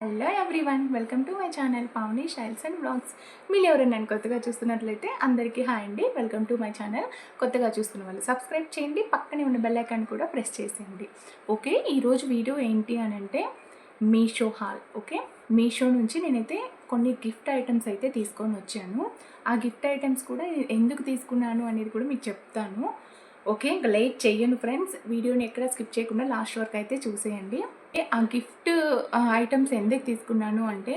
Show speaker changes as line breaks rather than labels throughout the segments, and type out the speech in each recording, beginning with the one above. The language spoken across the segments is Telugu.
Hello everyone, welcome to my channel Pavani styles and blogs. మీరు ఎవరైనా నన్ను కొత్తగా చూస్తున్నట్లయితే అందరికీ హాయ్ అండి. Welcome to my channel. కొత్తగా చూస్తున్న వాళ్ళు సబ్స్క్రైబ్ చేయండి, పక్కనే ఉన్న బెల్ ఐకాన్ కూడా ప్రెస్ చేసేయండి. ఓకే, ఈరోజు వీడియో ఏంటి అని అంటే మీషో హాల్. ఓకే, మీషో నుంచి నేనైతే కొన్ని గిఫ్ట్ ఐటమ్స్ అయితే తీసుకొని వచ్చాను. ఆ గిఫ్ట్ ఐటమ్స్ కూడా ఎందుకు తీసుకున్నాను అనేది కూడా మీకు చెప్తాను. ఓకే, ఇంకా లేట్ చెయ్యను ఫ్రెండ్స్, వీడియోని ఎక్కడ స్కిప్ చేయకుండా లాస్ట్ వరకు అయితే చూసేయండి. ఆ గిఫ్ట్ ఐటమ్స్ ఎందుకు తీసుకున్నాను అంటే,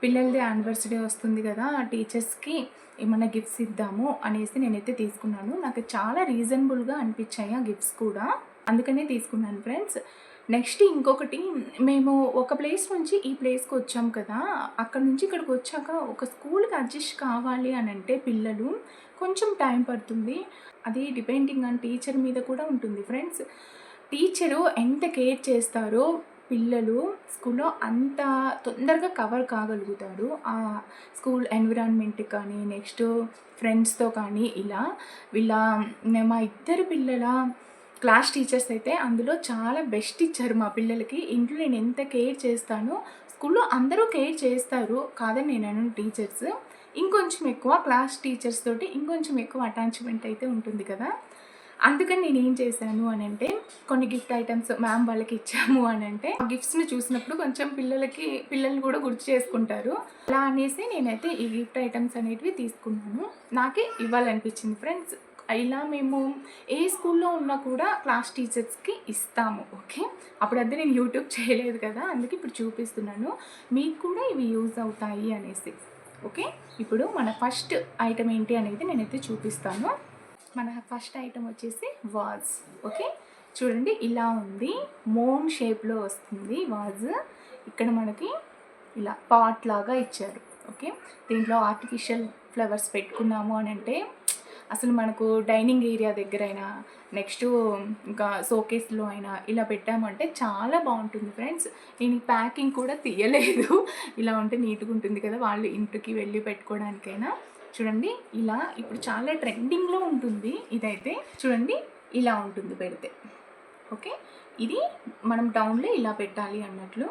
పిల్లలది యానివర్సరీ వస్తుంది కదా, టీచర్స్కి ఏమన్నా గిఫ్ట్స్ ఇద్దాము అనేసి నేనైతే తీసుకున్నాను. నాకు చాలా రీజనబుల్గా అనిపించాయి ఆ గిఫ్ట్స్ కూడా, అందుకనే తీసుకున్నాను ఫ్రెండ్స్. నెక్స్ట్ ఇంకొకటి, మేము ఒక ప్లేస్ నుంచి ఈ ప్లేస్కి వచ్చాం కదా, అక్కడ నుంచి ఇక్కడికి వచ్చాక ఒక స్కూల్కి అడ్జస్ట్ కావాలి అని అంటే పిల్లలు కొంచెం టైం పడుతుంది. అది డిపెండింగ్ ఆన్ టీచర్ మీద కూడా ఉంటుంది ఫ్రెండ్స్. టీచరు ఎంత కేర్ చేస్తారో పిల్లలు స్కూల్లో అంత తొందరగా కవర్ కాగలుగుతారు. ఆ స్కూల్ ఎన్విరాన్మెంట్ కానీ, నెక్స్ట్ ఫ్రెండ్స్తో కానీ, ఇలా వీళ్ళ మా ఇద్దరు పిల్లల క్లాస్ టీచర్స్ అయితే అందులో చాలా బెస్ట్ ఇచ్చారు మా పిల్లలకి. ఇంట్లో నేను ఎంత కేర్ చేస్తానో స్కూల్లో అందరూ కేర్ చేస్తారు కాదని నేను అను. టీచర్స్ ఇంకొంచెం ఎక్కువ, క్లాస్ టీచర్స్ తోటి ఇంకొంచెం ఎక్కువ అటాచ్మెంట్ అయితే ఉంటుంది కదా. అందుకని నేను ఏం చేశాను అని అంటే, కొన్ని గిఫ్ట్ ఐటమ్స్ మ్యామ్ వాళ్ళకి ఇచ్చాము అని అంటే, ఆ గిఫ్ట్స్ని చూసినప్పుడు కొంచెం పిల్లలు కూడా గుర్తు చేసుకుంటారు. అలా అనేసి నేనైతే ఈ గిఫ్ట్ ఐటమ్స్ అనేటివి తీసుకున్నాను. నాకే ఇవ్వాలనిపించింది ఫ్రెండ్స్. ఇలా మేము ఏ స్కూల్లో ఉన్నా కూడా క్లాస్ టీచర్స్కి ఇస్తాము. ఓకే, అప్పుడైతే నేను యూట్యూబ్ చేయలేదు కదా, అందుకే ఇప్పుడు చూపిస్తున్నాను, మీకు కూడా ఇవి యూజ్ అవుతాయి అనేసి. ఓకే, ఇప్పుడు మన ఫస్ట్ ఐటమ్ ఏంటి అనేది నేనైతే చూపిస్తాను. మన ఫస్ట్ ఐటమ్ వచ్చేసి వాజ్. ఓకే, చూడండి ఇలా ఉంది, మోన్ షేప్లో వస్తుంది వాజ్. ఇక్కడ మనకి ఇలా పాట్ లాగా ఇచ్చారు. ఓకే, దీంట్లో ఆర్టిఫిషియల్ ఫ్లవర్స్ పెట్టుకున్నాము అని అంటే, అసలు మనకు డైనింగ్ ఏరియా దగ్గర అయినా, నెక్స్ట్ ఇంకా షోకేస్లో అయినా ఇలా పెట్టామంటే చాలా బాగుంటుంది ఫ్రెండ్స్. నేను ప్యాకింగ్ కూడా తీయలేదు, ఇలా ఉంటే నీట్గా ఉంటుంది కదా వాళ్ళు ఇంటికి వెళ్ళి పెట్టుకోవడానికైనా. చూడండి ఇలా ఇప్పుడు చాలా ట్రెండింగ్లో ఉంటుంది ఇదైతే. చూడండి ఇలా ఉంటుంది పెడితే. ఓకే, ఇది మనం టౌన్లో ఇలా పెట్టాలి అన్నట్లు.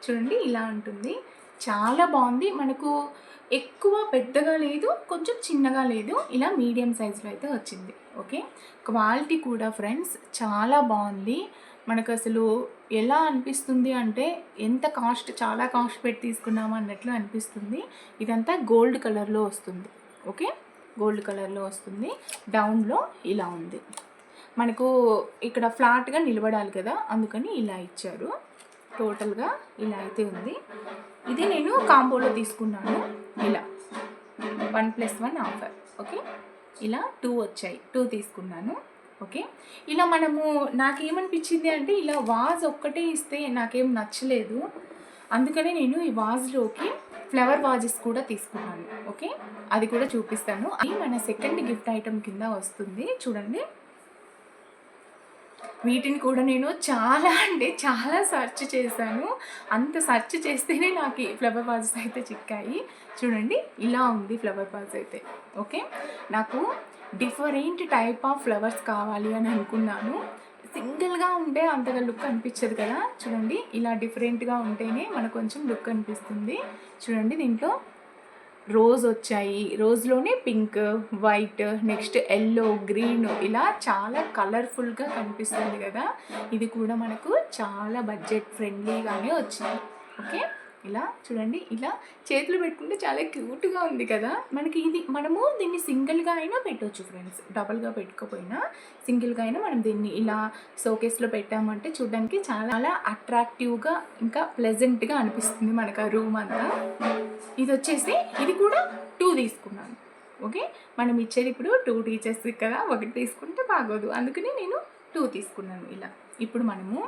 చూడండి ఇలా ఉంటుంది, చాలా బాగుంది. మనకు ఎక్కువ పెద్దగా లేదు, కొంచెం చిన్నగా లేదు, ఇలా మీడియం సైజులో అయితే వచ్చింది. ఓకే, క్వాలిటీ కూడా ఫ్రెండ్స్ చాలా బాగుంది. మనకు అసలు ఎలా అనిపిస్తుంది అంటే, ఎంత కాస్ట్, చాలా కాస్ట్ పెట్టి తీసుకున్నాము అన్నట్లు అనిపిస్తుంది. ఇదంతా గోల్డ్ కలర్లో వస్తుంది. ఓకే, గోల్డ్ కలర్లో వస్తుంది. డౌన్లో ఇలా ఉంది. మనకు ఇక్కడ ఫ్లాట్గా నిలబడాలి కదా, అందుకని ఇలా ఇచ్చారు. టోటల్గా ఇలా అయితే ఉంది. ఇది నేను కాంబోలో తీసుకున్నాను, ఇలా 1+1 ఆఫర్. ఓకే, ఇలా 2 వచ్చాయి, 2 తీసుకున్నాను. ఓకే, ఇలా మనము నాకేమనిపించింది అంటే, ఇలా వాజ్ ఒక్కటే ఇస్తే నాకేం నచ్చలేదు, అందుకనే నేను ఈ వాజ్లోకి ఫ్లవర్ వాజెస్ కూడా తీసుకున్నాను. ఓకే, అది కూడా చూపిస్తాను. అది మన సెకండ్ గిఫ్ట్ ఐటమ్ కింద వస్తుంది. చూడండి, వీటిని కూడా నేను చాలా అంటే చాలా సెర్చ్ చేశాను. అంత సెర్చ్ చేస్తేనే నాకు ఈ ఫ్లవర్ వాజెస్ అయితే చిక్కాయి. చూడండి ఇలా ఉంది ఫ్లవర్ వాజ్ అయితే. ఓకే, నాకు డిఫరెంట్ టైప్ ఆఫ్ ఫ్లవర్స్ కావాలి అని అనుకున్నాను. సింగిల్గా ఉంటే అంతగా లుక్ అనిపించదు కదా. చూడండి ఇలా డిఫరెంట్గా ఉంటేనే మనకు కొంచెం లుక్ అనిపిస్తుంది. చూడండి దీంట్లో రోజ్ వచ్చాయి, రోజ్లోనే pink, white, next yellow, green, ఇలా చాలా కలర్ఫుల్గా కనిపిస్తుంది కదా. ఇది కూడా మనకు చాలా బడ్జెట్ ఫ్రెండ్లీగానే వచ్చింది. ఓకే, ఇలా చూడండి, ఇలా చేతులు పెట్టుకుంటే చాలా క్యూట్గా ఉంది కదా. మనకి ఇది మనము దీన్ని సింగిల్గా అయినా పెట్టవచ్చు ఫ్రెండ్స్, డబల్గా పెట్టుకోపోయినా సింగిల్గా అయినా మనం దీన్ని ఇలా షోకేస్లో పెట్టామంటే చూడడానికి చాలా అట్రాక్టివ్గా ఇంకా ప్లెజెంట్గా అనిపిస్తుంది మనకు ఆ రూమ్ అంతా. ఇది వచ్చేసి ఇది కూడా 2 తీసుకున్నాను. ఓకే, మనం ఇచ్చేది ఇప్పుడు 2 టీచర్స్ కదా, ఒకటి తీసుకుంటే బాగోదు, అందుకని నేను 2 తీసుకున్నాను. ఇలా ఇప్పుడు మనము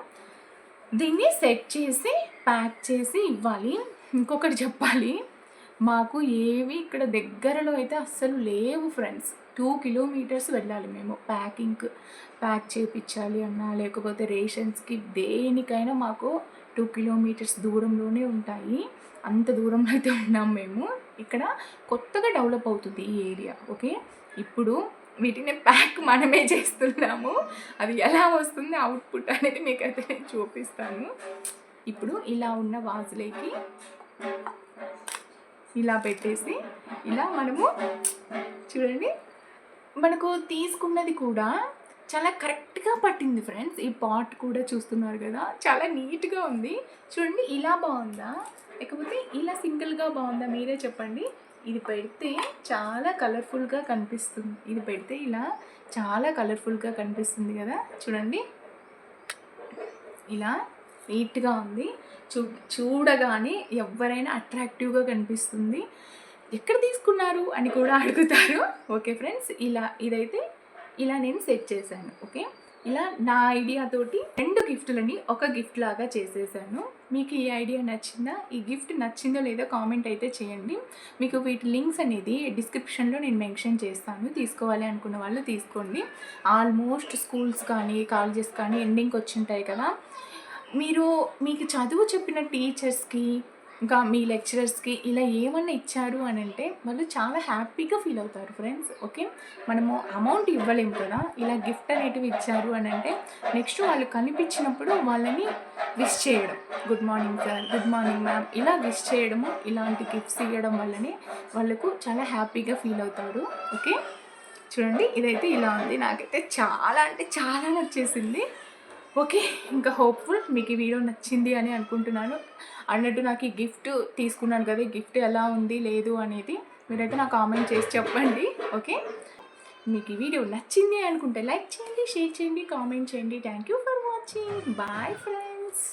దీన్ని సెట్ చేసి ప్యాక్ చేసి ఇవ్వాలి. ఇంకొకటి చెప్పాలి, మాకు ఏవి ఇక్కడ దగ్గరలో అయితే అస్సలు లేవు ఫ్రెండ్స్. 2 కిలోమీటర్స్ వెళ్ళాలి మేము ప్యాక్ చేయించాలి అన్నా, లేకపోతే రేషన్స్కి దేనికైనా మాకు 2 కిలోమీటర్స్ దూరంలోనే ఉంటాయి. అంత దూరంలో అయితే ఉన్నాం మేము. ఇక్కడ కొత్తగా డెవలప్ అవుతుంది ఈ ఏరియా. ఓకే, ఇప్పుడు వీటిని ప్యాక్ మనమే చేస్తున్నాము. అది ఎలా వస్తుంది అవుట్పుట్ అనేది మీకైతే నేను చూపిస్తాను. ఇప్పుడు ఇలా ఉన్న వాజులోకి ఇలా పెట్టేసి ఇలా మనము చూడండి, మనకు తీసుకున్నది కూడా చాలా కరెక్ట్గా పట్టింది ఫ్రెండ్స్. ఈ పాట్ కూడా చూస్తున్నారు కదా, చాలా నీట్గా ఉంది. చూడండి ఇలా బాగుందా లేకపోతే ఇలా సింగిల్గా బాగుందా మీరే చెప్పండి. ఇది పెడితే చాలా కలర్ఫుల్గా కనిపిస్తుంది, ఇది పెడితే ఇలా చాలా కలర్ఫుల్గా కనిపిస్తుంది కదా. చూడండి ఇలా నీట్గా ఉంది, చూడగానే ఎవరైనా అట్రాక్టివ్గా కనిపిస్తుంది. ఎక్కడ తీసుకున్నారు అని కూడా అడుగుతారు. ఓకే ఫ్రెండ్స్, ఇదైతే ఇలా నేను సెట్ చేశాను. ఓకే, ఇలా నా ఐడియాతోటి 2 గిఫ్ట్లని ఒక గిఫ్ట్ లాగా చేసేసాను. మీకు ఈ ఐడియా నచ్చిందా, ఈ గిఫ్ట్ నచ్చిందో లేదో కామెంట్ అయితే చేయండి. మీకు వీటి లింక్స్ అనేది డిస్క్రిప్షన్లో నేను మెన్షన్ చేస్తాను, తీసుకోవాలి అనుకున్న వాళ్ళు తీసుకోండి. ఆల్మోస్ట్ స్కూల్స్ కానీ కాలేజెస్ కానీ ఎండింగ్కి వచ్చింటాయి కదా. మీకు చదువు చెప్పిన టీచర్స్కి ఇంకా మీ లెక్చరర్స్కి ఇలా ఏమన్నా ఇచ్చారు అని అంటే వాళ్ళు చాలా హ్యాపీగా ఫీల్ అవుతారు ఫ్రెండ్స్. ఓకే, మనము అమౌంట్ ఇవ్వలేము కదా, ఇలా గిఫ్ట్ అనేటివి ఇచ్చారు అని అంటే నెక్స్ట్ వాళ్ళు కనిపించినప్పుడు వాళ్ళని విష్ చేయడం, good morning sir, good morning ma'am, ఇలా విష్ చేయడము, ఇలాంటి గిఫ్ట్స్ ఇవ్వడం వల్లనే వాళ్ళకు చాలా హ్యాపీగా ఫీల్ అవుతారు. ఓకే, చూడండి ఇదైతే ఇలా ఉంది, నాకైతే చాలా అంటే చాలా నచ్చేసింది. ఓకే, ఇంకా హోప్ఫుల్ మీకు ఈ వీడియో నచ్చింది అని అనుకుంటున్నాను. అన్నట్టు నాకు ఈ గిఫ్ట్ తీసుకున్నాను కదా, ఈ గిఫ్ట్ ఎలా ఉంది లేదు అనేది మీరైతే నాకు కామెంట్ చేసి చెప్పండి. ఓకే, మీకు ఈ వీడియో నచ్చింది అనుకుంటే లైక్ చేయండి, షేర్ చేయండి, కామెంట్ చేయండి. Thank you for watching. Bye friends.